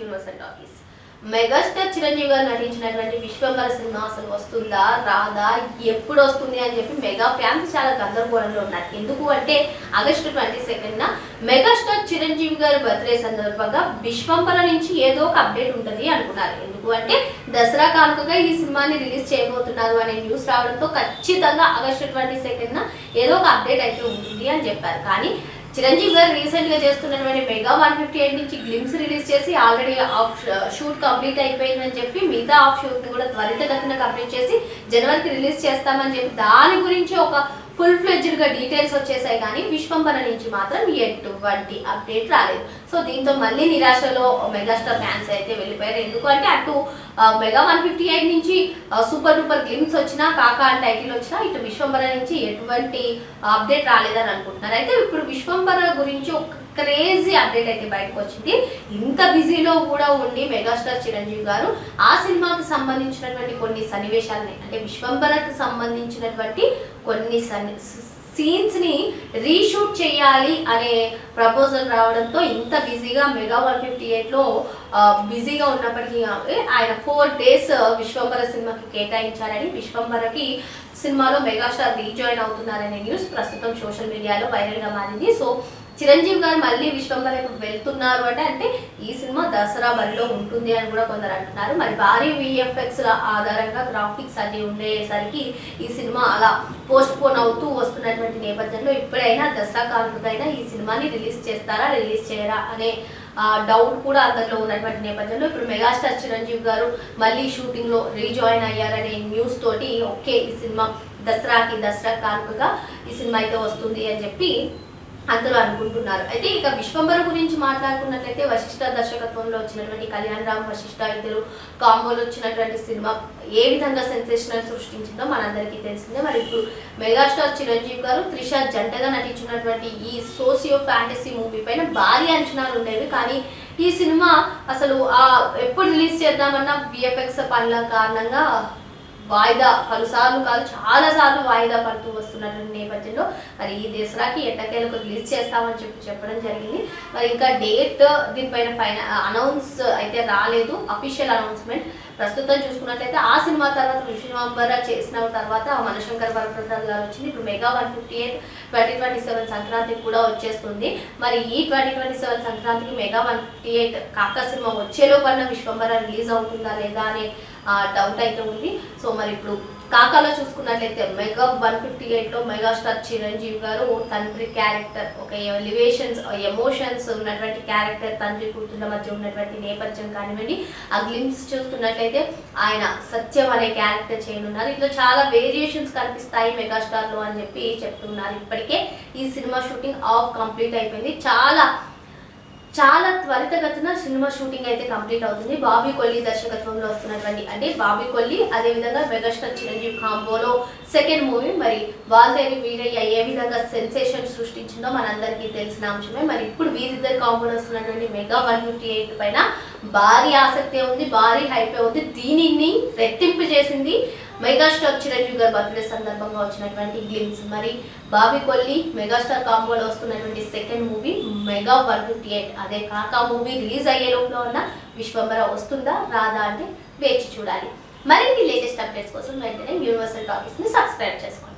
Universal talkies. Megastar Chiranjeevi గారు నటించినటువంటి Vishwambhara cinema అసలు వస్తుందా రాదా ఎప్పుడు వస్తుంది అని చెప్పి మెగా ఫ్యాన్స్ చాలా గందరగోళంలో ఉన్నారు. ఎందుకు అంటే ఆగస్టు 22న మెగాస్టార్ చిరంజీవి గారి బర్త్డే సందర్భంగా విశ్వంబర నుంచి ఏదో ఒక అప్డేట్ ఉంటుంది అనుకున్నారు. ఎందుకు అంటే దసరా కానుకగా ఈ సినిమాని రిలీజ్ చేయబోతున్నారు అనే న్యూస్ రావడంతో ఖచ్చితంగా ఆగస్టు 22న ఏదో ఒక అప్డేట్ అయితే ఉంటుంది అని చెప్పారు. కానీ చిరంజీవి గారు రీసెంట్ గా చేస్తున్నటువంటి మెగా 158 నుంచి గ్లిమ్స్ రిలీజ్ చేసి ఆల్రెడీ ఆఫ్ షూట్ కంప్లీట్ అయిపోయిందని చెప్పి మిగతా ఆఫ్ షూట్ ని కూడా త్వరితగతిన కంప్లీట్ చేసి జనవరికి రిలీజ్ చేస్తామని చెప్పి దాని గురించి ఒక ఫుల్ ఫ్లెడ్జ్డ్ గా డీటెయిల్స్ వచ్చేసాయి. కానీ విశ్వంబర నుంచి మాత్రం ఎటువంటి అప్డేట్ రాలేదు. సో దీంతో మళ్ళీ నిరాశలో మెగాస్టార్ ఫ్యాన్స్ అయితే వెళ్ళిపోయారు. ఎందుకంటే అటు మెగా 158 నుంచి సూపర్ డూపర్ గ్లిమ్స్ వచ్చినా కాకా అని టైటిల్ వచ్చినా ఇటు విశ్వంబర నుంచి ఎటువంటి అప్డేట్ రాలేదని అనుకుంటున్నారు. అయితే ఇప్పుడు విశ్వంబర గురించి ఒక క్రేజీ అప్డేట్ అయితే బయటకు వచ్చింది. ఇంత బిజీలో కూడా ఉండి మెగాస్టార్ చిరంజీవి గారు ఆ సినిమాకి సంబంధించినటువంటి కొన్ని సన్నివేశాలని అంటే విశ్వంబరకు సంబంధించినటువంటి కొన్ని సీన్స్ ని రీషూట్ చేయాలి అనే ప్రపోజల్ రావడంతో ఇంత బిజీగా మెగా 158లో బిజీగా ఉన్నప్పటికీ ఆయన 4 days విశ్వంబర సినిమాకి కేటాయించారని, విశ్వంబరకి సినిమాలో మెగాస్టార్ రీజాయిన్ అవుతున్నారనే న్యూస్ ప్రస్తుతం సోషల్ మీడియాలో వైరల్ గా మారింది. సో చిరంజీవి గారు మళ్ళీ విశ్వంబరకు వెళ్తున్నారు అంటే ఈ సినిమా దసరా బరిలో ఉంటుంది అని కూడా కొందరు అంటున్నారు. మరి భారీ విఎఫ్ఎక్స్ ఆధారంగా గ్రాఫిక్స్ అన్ని ఉండేసరికి ఈ సినిమా అలా పోస్ట్ పోన్ అవుతూ వస్తున్నటువంటి నేపథ్యంలో ఇప్పుడైనా దసరా కానుకైనా ఈ సినిమాని రిలీజ్ చేస్తారా రిలీజ్ చేయరా అనే డౌట్ కూడా అందరిలో ఉన్నటువంటి నేపథ్యంలో ఇప్పుడు మెగాస్టార్ చిరంజీవి గారు మళ్ళీ షూటింగ్ లో రీజాయిన్ అయ్యారనే న్యూస్ తోటి ఓకే ఈ సినిమా దసరా కానుకగా ఈ సినిమా అయితే వస్తుంది అని చెప్పి అందరూ అనుకుంటున్నారు. అయితే ఇక విశ్వంబర గురించి మాట్లాడుకున్నట్లయితే వశిష్ఠ దర్శకత్వంలో వచ్చినటువంటి కళ్యాణ్ రామ్ వశిష్ఠ ఇద్దరు కాంబోలో వచ్చినటువంటి సినిమా ఏ విధంగా సెన్సేషనల్ సృష్టించిందో మనందరికీ తెలిసిందే. మరి ఇప్పుడు మెగాస్టార్ చిరంజీవి గారు త్రిష జంటగా నటించినటువంటి ఈ సోషియో ఫ్యాంటసీ మూవీ పైన భారీ అంచనాలు ఉండేవి. కానీ ఈ సినిమా అసలు ఎప్పుడు రిలీజ్ చేద్దామన్నా విఎఫ్ఎక్స్ పనుల కారణంగా వాయిదా పలుసార్లు కాదు చాలా సార్లు వాయిదా పడుతూ వస్తున్నటువంటి నేపథ్యంలో మరి ఈ దసరాకి ఎట్టకేలకు రిలీజ్ చేస్తామని చెప్పడం జరిగింది. మరి ఇంకా డేట్ దీనిపైన అనౌన్స్ అయితే రాలేదు, అఫీషియల్ అనౌన్స్మెంట్. ప్రస్తుతం చూసుకున్నట్లయితే ఆ సినిమా తర్వాత విశ్వంబర చేసిన తర్వాత మనశంకర్ వరప్రసాద్ గారు వచ్చింది. ఇప్పుడు మెగా 158 2027 సంక్రాంతికి కూడా వచ్చేస్తుంది. మరి ఈ 2027 సంక్రాంతికి మెగా 158 కాకా సినిమా వచ్చేలోపన్న విశ్వంబర రిలీజ్ అవుతుందా లేదా అనే డౌట్ అయితే ఉంది. సో మరి ఇప్పుడు కాకాలో చూసుకున్నట్లయితే మెగా 158లో మెగాస్టార్ చిరంజీవి గారు తండ్రి క్యారెక్టర్ ఒక ఎమోషన్స్ ఉన్నటువంటి క్యారెక్టర్, తండ్రి కూతుళ్ళ మధ్య ఉన్నటువంటి నేపథ్యం కానివ్వండి, ఆ గ్లిమ్స్ చూస్తున్నట్లయితే ఆయన సత్యం అనే క్యారెక్టర్ చేయనున్నారు. ఇందులో చాలా వేరియేషన్స్ కనిపిస్తాయి మెగాస్టార్ లో అని చెప్పి చెప్తున్నారు. ఇప్పటికే ఈ సినిమా షూటింగ్ కంప్లీట్ అయిపోయింది. చాలా త్వరితగతిన సినిమా షూటింగ్ అయితే కంప్లీట్ అవుతుంది. బాబీ కొల్లి దర్శకత్వంలో వస్తున్నటువంటి అంటే బాబీ కొల్లి అదేవిధంగా మెగాస్టార్ చిరంజీవి కాంబోలో సెకండ్ మూవీ మరి వాల్తేరి వీరయ్య ఏ విధంగా సెన్సేషన్ సృష్టించిందో మనందరికీ తెలిసిన అంశమే. మరి ఇప్పుడు వీరిద్దరు కాంబోలో వస్తున్నటువంటి మెగా 158 పైన భారీ ఆసక్తి ఉంది, భారీ హైప్ ఉంది. దీనిని రెట్టింపు చేసింది మెగాస్టార్ చిరంజీవి గారి బర్త్డే సందర్భంగా వచ్చినటువంటి గ్లిమ్స్. మరి బాబీ కొల్లి మెగాస్టార్ కాంబోలో వస్తున్నటువంటి సెకండ్ మూవీ మెగా 158 అదే కాకా మూవీ రిలీజ్ అయ్యే లోపల ఉన్న విశ్వంబర వస్తుందా రాదా అంటే వేచి చూడాలి. మరిన్ని లేటెస్ట్ అప్డేట్స్ కోసం వెంటనే యూనివర్సల్ టాకీస్ ని సబ్స్క్రైబ్ చేసుకోండి.